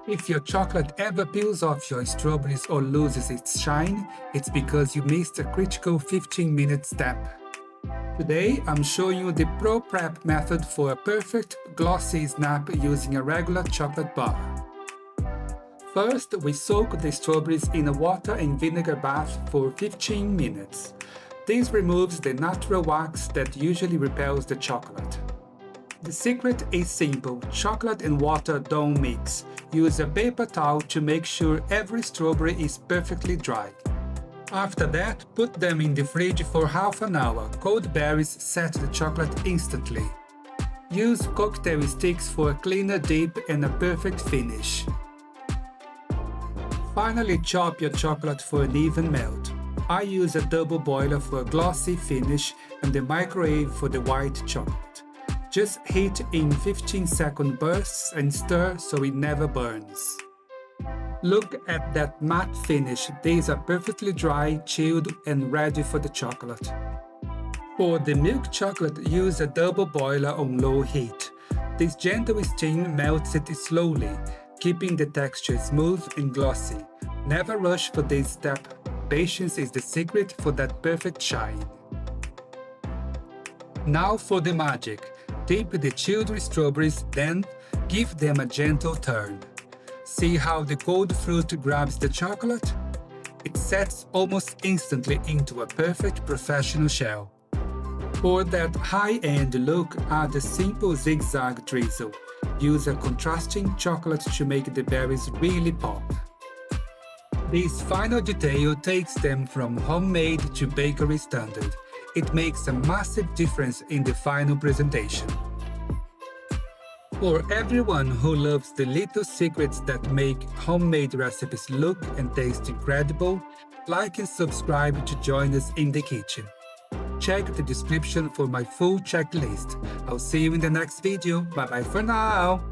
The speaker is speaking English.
If your chocolate ever peels off your strawberries or loses its shine, it's because you missed a critical 15-minute step. Today, I'm showing you the Pro Prep method for a perfect glossy snap using a regular chocolate bar. First, we soak the strawberries in a water and vinegar bath for 15 minutes. This removes the natural wax that usually repels the chocolate. The secret is simple: chocolate and water don't mix. Use a paper towel to make sure every strawberry is perfectly dry. After that, put them in the fridge for half an hour. Cold berries set the chocolate instantly. Use cocktail sticks for a cleaner dip and a perfect finish. Finally, chop your chocolate for an even melt. I use a double boiler for a glossy finish and the microwave for the white chocolate. Just heat in 15-second bursts and stir so it never burns. Look at that matte finish. These are perfectly dry, chilled, and ready for the chocolate. For the milk chocolate, use a double boiler on low heat. This gentle steam melts it slowly, keeping the texture smooth and glossy. Never rush for this step. Patience is the secret for that perfect shine. Now for the magic. Dip the chilled strawberries, then give them a gentle turn. See how the cold fruit grabs the chocolate? It sets almost instantly into a perfect professional shell. For that high-end look, add a simple Zig-Zag drizzle. Use a contrasting chocolate to make the berries really pop. This final detail takes them from homemade to bakery standard. It makes a massive difference in the final presentation. For everyone who loves the little secrets that make homemade recipes look and taste incredible, like and subscribe to join us in the kitchen. Check the description for my full checklist. I'll see you in the next video. Bye bye for now!